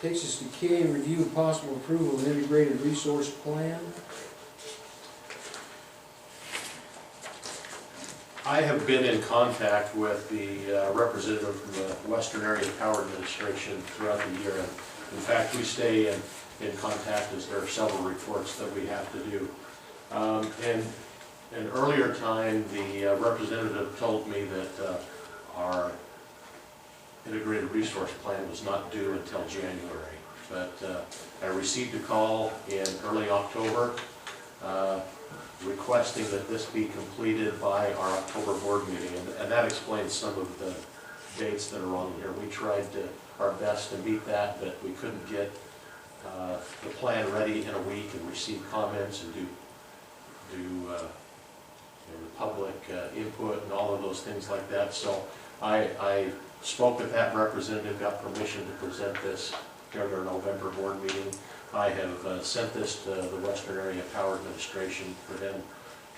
Takes us to K, review of possible approval of integrated resource plan. I have been in contact with the representative from the Western Area Power Administration throughout the year. And in fact, we stay in contact as there are several reports that we have to do. And an earlier time, the representative told me that our integrated resource plan was not due until January. But I received a call in early October requesting that this be completed by our October board meeting, and that explains some of the dates that are on here. We tried our best to meet that, but we couldn't get the plan ready in a week and receive comments and do the public input and all of those things like that. So I spoke with that representative, got permission to present this during our November board meeting. I have sent this to the Western Area Power Administration for them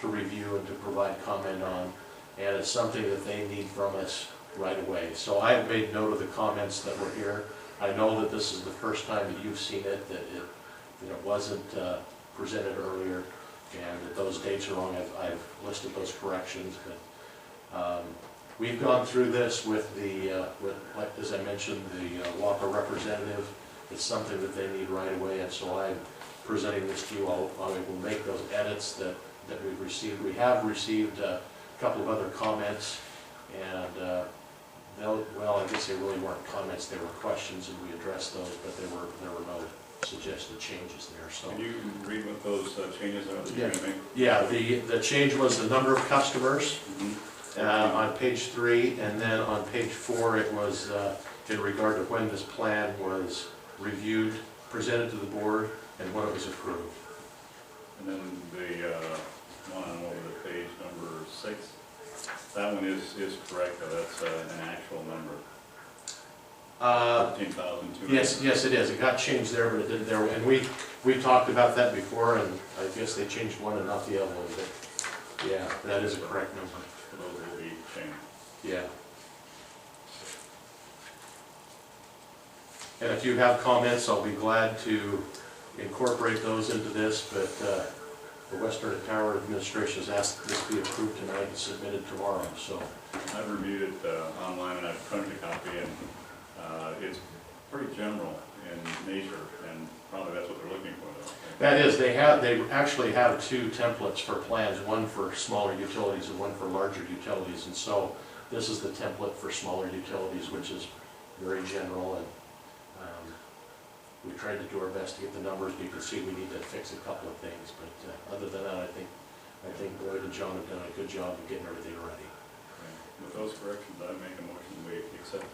to review and to provide comment on, and it's something that they need from us right away. So I have made note of the comments that were here. I know that this is the first time that you've seen it, that it wasn't presented earlier, and that those dates are wrong. I've listed those corrections, but we've gone through this with like as I mentioned, the Walker representative. It's something that they need right away, and so I'm presenting this to you. I will make those edits that we've received. We have received a couple of other comments, and well, I guess they really weren't comments, they were questions, and we addressed those, but there were no suggested changes there. So can you read what those changes are that you're going to make? Yeah, the change was the number of customers on page 3, and then on page 4 it was in regard to when this plan was reviewed, presented to the board, and when it was approved. And then the one over the page number 6, that one is correct, though. That's an actual number. 13,200. Yes, it is. It got changed there, but it didn't there. And we talked about that before, and I guess they changed one and not the other one. But yeah, that is a correct number. So those will be changed. Yeah. And if you have comments, I'll be glad to incorporate those into this, but the Western Power Administration has asked that this be approved tonight and submitted tomorrow. So I've reviewed it online, and I've printed a copy, and it's pretty general in nature, and probably that's what they're looking for, though. that is, they actually have 2 templates for plans, one for smaller utilities and one for larger utilities, and so this is the template for smaller utilities, which is very general, and we tried to do our best to get the numbers. You can see we need to fix a couple of things, but other than that, I think Boyd and John have done a good job of getting everything ready. Okay. With those corrections, I make a motion we accept it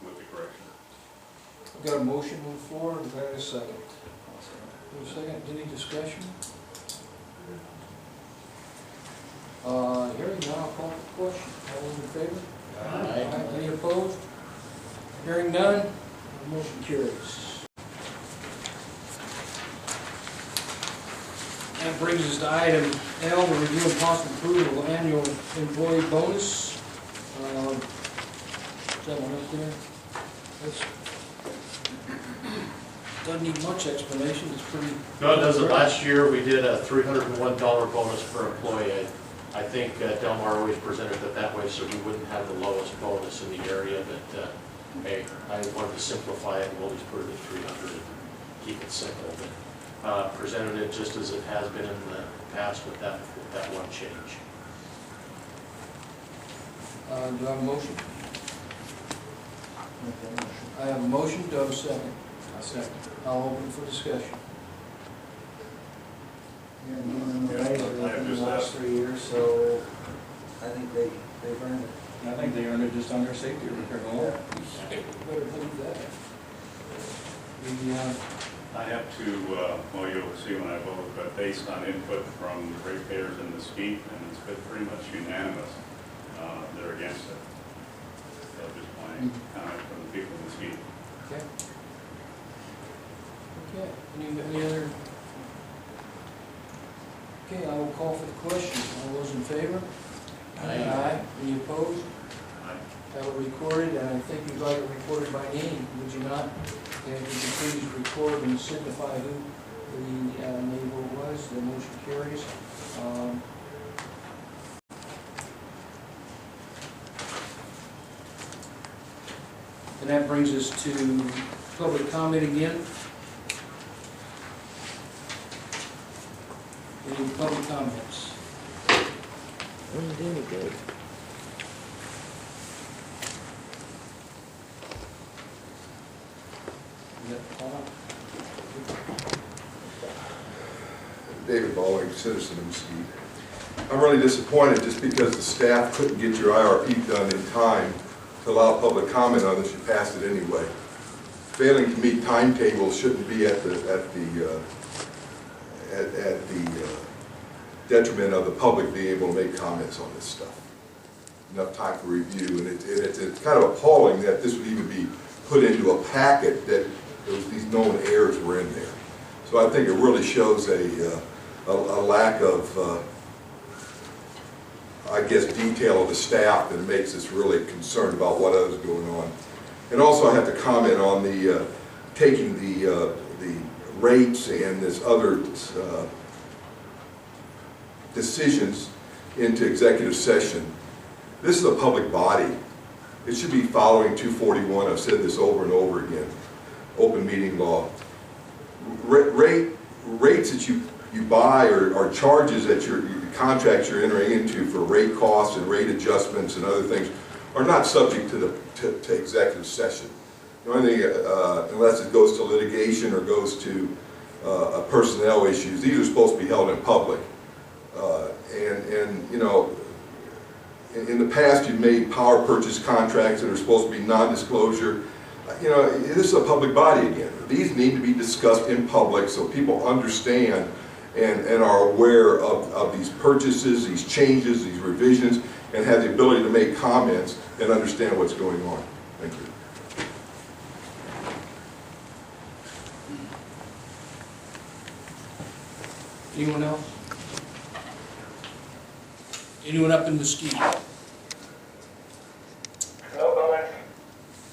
with the correction. I've got a motion on the floor, do I have a second? A second, any discussion? Hearing none, I'll call for the question. All those in favor? Aye. Any opposed? Hearing none, the motion carries. That brings us to item L, the review of possible approval of annual employee bonus. Is that one up there? Doesn't need much explanation, it's pretty... No, it doesn't. Last year, we did a $301 bonus per employee. I think Delmar always presented it that way, so we wouldn't have the lowest bonus in the area, but hey, I wanted to simplify it and always put it at 300 and keep it simple. But presented it just as it has been in the past with that one change. Do I have a motion? I have a motion, do I have a second? A second. I'll open for discussion. Yeah, in the last 3 years, so I think they've earned it. I think they earned it just on their safety record alone. Better believe that. I have to, well, you'll see when I vote, but based on input from the ratepayers in Mesquite, and it's been pretty much unanimous, they're against it. So just my comment from the people in Mesquite. Okay. Okay, any other? Okay, I will call for the question. All those in favor? Aye. Any opposed? Aye. Have it recorded, and I think you'd like it recorded by name, would you not? And if you can please record and signify who the neighbor was, the motion carries. And that brings us to public comment again. Any public comments? I'm doing good. You got Paul? David Baldwin, citizen of Mesquite. I'm really disappointed just because the staff couldn't get your IRP done in time to allow public comment on this. You passed it anyway. Failing to meet timetables shouldn't be at the detriment of the public being able to make comments on this stuff. Enough time for review, and it's kind of appalling that this would even be put into a packet that these known errors were in there. So I think it really shows a lack of, I guess, detail of the staff that makes us really concerned about what is going on. And also I have to comment on the taking the rates and this other decisions into executive session. This is a public body. It should be following 241. I've said this over and over again. Open meeting law. Rates that you buy or charges that your contracts you're entering into for rate costs and rate adjustments and other things are not subject to executive session. The only thing, unless it goes to litigation or goes to personnel issues, these are supposed to be held in public. And you know, in the past you've made power purchase contracts that are supposed to be non-disclosure. You know, this is a public body again. These need to be discussed in public so people understand and are aware of these purchases, these changes, these revisions, and have the ability to make comments and understand what's going on. Thank you. Anyone else? Anyone up in Mesquite? No comments.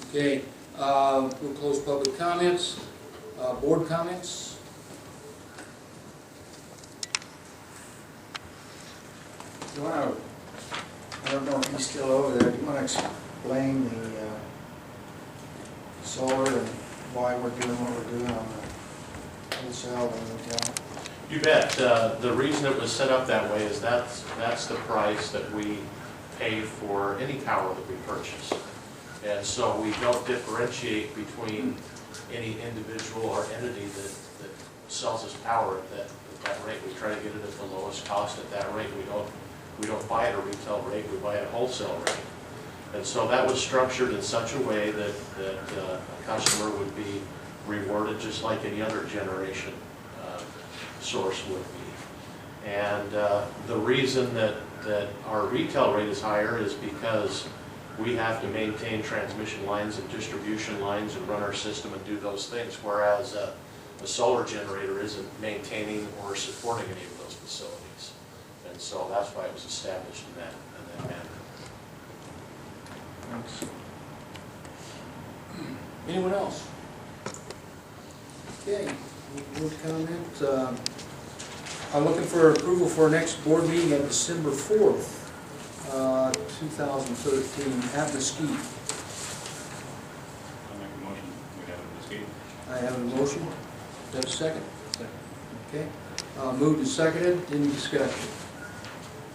Okay, we'll close public comments. Board comments? I don't know if he's still over there. Do you want to explain the solar and why we're doing what we're doing on the wholesale and retail? You bet. The reason it was set up that way is that's the price that we pay for any power that we purchase. And so we don't differentiate between any individual or entity that sells us power at that rate. We try to get it at the lowest cost at that rate. We don't buy at a retail rate, we buy at a wholesale rate. And so that was structured in such a way that a customer would be rewarded just like any other generation source would be. And the reason that our retail rate is higher is because we have to maintain transmission lines and distribution lines and run our system and do those things, whereas a solar generator isn't maintaining or supporting any of those facilities. And so that's why it was established in that manner. Thanks. Anyone else? Okay, board comment. I'm looking for approval for our next board meeting on December 4th, 2013 at Mesquite. I'll make a motion, we have it Mesquite. I have a motion. Do I have a second? Second. Okay. Moved and seconded. Any discussion?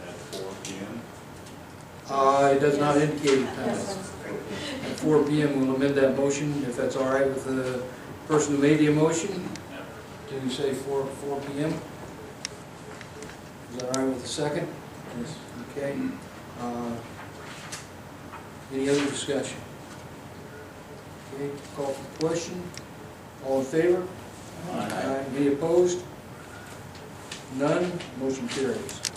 At 4 p.m. It does not indicate time. At 4 p.m. we'll amend that motion, if that's all right with the person who made the motion. Yep. Did you say 4 p.m.? Is that all right with the second? Yes. Okay. Any other discussion? Okay, call for the question. All in favor? Aye. Any opposed? None. Motion carries.